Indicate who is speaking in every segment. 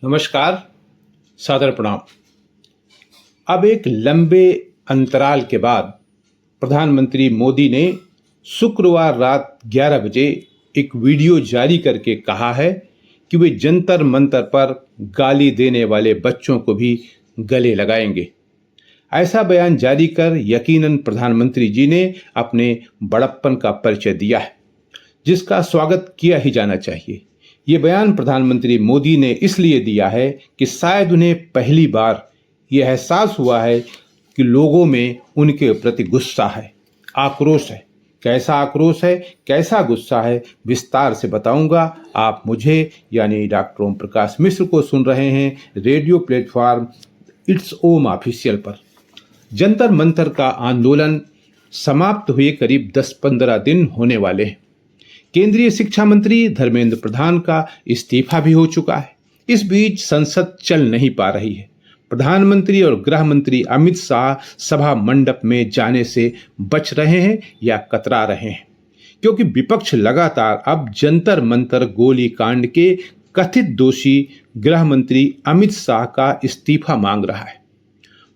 Speaker 1: नमस्कार, सादर प्रणाम। अब एक लंबे अंतराल के बाद प्रधानमंत्री मोदी ने शुक्रवार रात 11 बजे एक वीडियो जारी करके कहा है कि वे जंतर मंतर पर गाली देने वाले बच्चों को भी गले लगाएंगे। ऐसा बयान जारी कर यकीनन प्रधानमंत्री जी ने अपने बड़प्पन का परिचय दिया है, जिसका स्वागत किया ही जाना चाहिए। ये बयान प्रधानमंत्री मोदी ने इसलिए दिया है कि शायद उन्हें पहली बार यह एहसास हुआ है कि लोगों में उनके प्रति गुस्सा है, आक्रोश है। कैसा आक्रोश है, कैसा गुस्सा है, विस्तार से बताऊंगा। आप मुझे यानी डॉक्टर ओम प्रकाश मिश्र को सुन रहे हैं radio platform it's Om official पर। जंतर मंतर का आंदोलन समाप्त हुए करीब 10-15 दिन होने वाले हैं। केंद्रीय शिक्षा मंत्री धर्मेंद्र प्रधान का इस्तीफा भी हो चुका है। इस बीच संसद चल नहीं पा रही है। प्रधानमंत्री और गृह मंत्री अमित शाह सभा मंडप में जाने से बच रहे हैं या कतरा रहे हैं, क्योंकि विपक्ष लगातार अब जंतर मंतर गोली कांड के कथित दोषी गृह मंत्री अमित शाह का इस्तीफा मांग रहा है।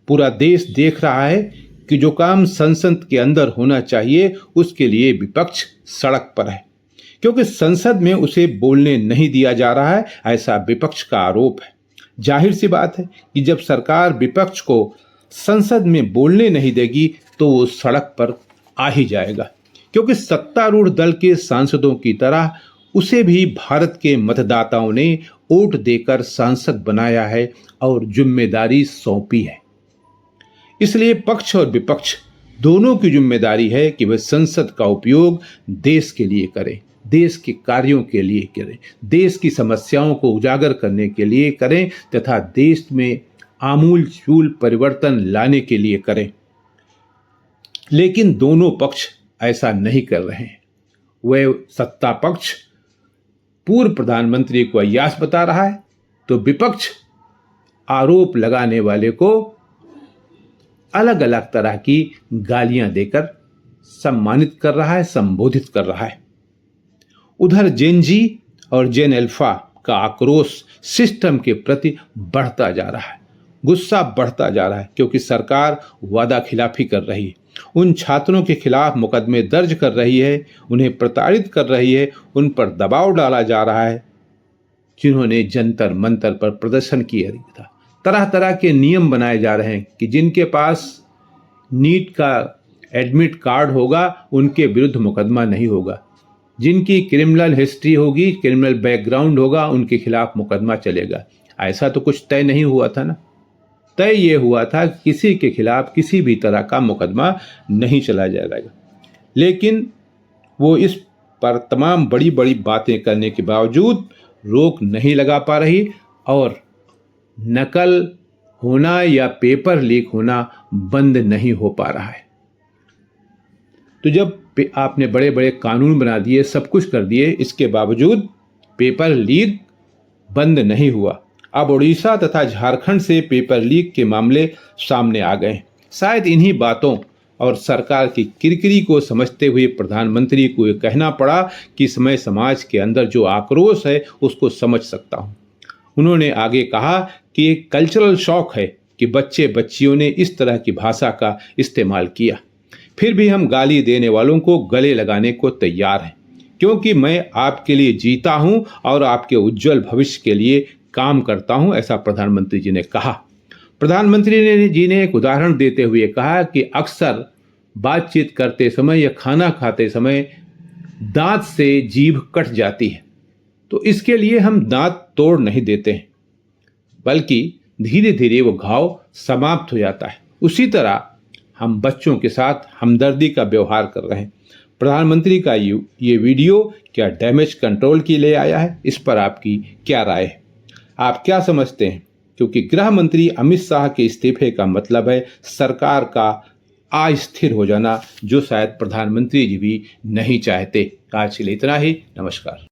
Speaker 1: पूरा देश देख रहा है कि जो काम संसद के अंदर होना चाहिए उसके लिए विपक्ष सड़क पर है, क्योंकि संसद में उसे बोलने नहीं दिया जा रहा है, ऐसा विपक्ष का आरोप है। जाहिर सी बात है कि जब सरकार विपक्ष को संसद में बोलने नहीं देगी तो वो सड़क पर आ ही जाएगा, क्योंकि सत्तारूढ़ दल के सांसदों की तरह उसे भी भारत के मतदाताओं ने वोट देकर सांसद बनाया है और जिम्मेदारी सौंपी है। इसलिए पक्ष और विपक्ष दोनों की जिम्मेदारी है कि वे संसद का उपयोग देश के लिए करें, देश के कार्यों के लिए करें, देश की समस्याओं को उजागर करने के लिए करें तथा देश में आमूल-चूल परिवर्तन लाने के लिए करें। लेकिन दोनों पक्ष ऐसा नहीं कर रहे हैं। वह सत्ता पक्ष पूर्व प्रधानमंत्री को अय्याश बता रहा है, तो विपक्ष आरोप लगाने वाले को अलग अलग तरह की गालियां देकर सम्मानित कर रहा है, संबोधित कर रहा है। उधर जेन जी और जेन अल्फा का आक्रोश सिस्टम के प्रति बढ़ता जा रहा है, गुस्सा बढ़ता जा रहा है, क्योंकि सरकार वादा खिलाफी कर रही है, उन छात्रों के खिलाफ मुकदमे दर्ज कर रही है, उन्हें प्रताड़ित कर रही है, उन पर दबाव डाला जा रहा है जिन्होंने जंतर मंतर पर प्रदर्शन किया था। तरह तरह के नियम बनाए जा रहे हैं कि जिनके पास नीट का एडमिट कार्ड होगा उनके विरुद्ध मुकदमा नहीं होगा, जिनकी क्रिमिनल हिस्ट्री होगी, क्रिमिनल बैकग्राउंड होगा, उनके खिलाफ मुकदमा चलेगा। ऐसा तो कुछ तय नहीं हुआ था ना। तय ये हुआ था किसी के खिलाफ किसी भी तरह का मुकदमा नहीं चला जाएगा। लेकिन वो इस पर तमाम बड़ी बड़ी बातें करने के बावजूद रोक नहीं लगा पा रही और नकल होना या पेपर लीक होना बंद नहीं हो पा रहा है। तो जब आपने बड़े बड़े कानून बना दिए, सब कुछ कर दिए, इसके बावजूद पेपर लीक बंद नहीं हुआ। अब उड़ीसा तथा झारखंड से पेपर लीक के मामले सामने आ गए। शायद इन्हीं बातों और सरकार की किरकिरी को समझते हुए प्रधानमंत्री को ये कहना पड़ा कि मैं समाज के अंदर जो आक्रोश है उसको समझ सकता हूँ। उन्होंने आगे कहा कि एक कल्चरल शॉक है कि बच्चे बच्चियों ने इस तरह की भाषा का इस्तेमाल किया। फिर भी हम गाली देने वालों को गले लगाने को तैयार हैं, क्योंकि मैं आपके लिए जीता हूं और आपके उज्जवल भविष्य के लिए काम करता हूं, ऐसा प्रधानमंत्री जी ने कहा। प्रधानमंत्री जी ने एक उदाहरण देते हुए कहा कि अक्सर बातचीत करते समय या खाना खाते समय दांत से जीभ कट जाती है, तो इसके लिए हम दांत तोड़ नहीं देते हैं, बल्कि धीरे धीरे वो घाव समाप्त हो जाता है। उसी तरह हम बच्चों के साथ हमदर्दी का व्यवहार कर रहे हैं। प्रधानमंत्री का ये वीडियो क्या डैमेज कंट्रोल के लिए आया है? इस पर आपकी क्या राय है? आप क्या समझते हैं? क्योंकि गृह मंत्री अमित शाह के इस्तीफे का मतलब है सरकार का अस्थिर हो जाना, जो शायद प्रधानमंत्री जी भी नहीं चाहते। आज के लिए इतना ही। नमस्कार।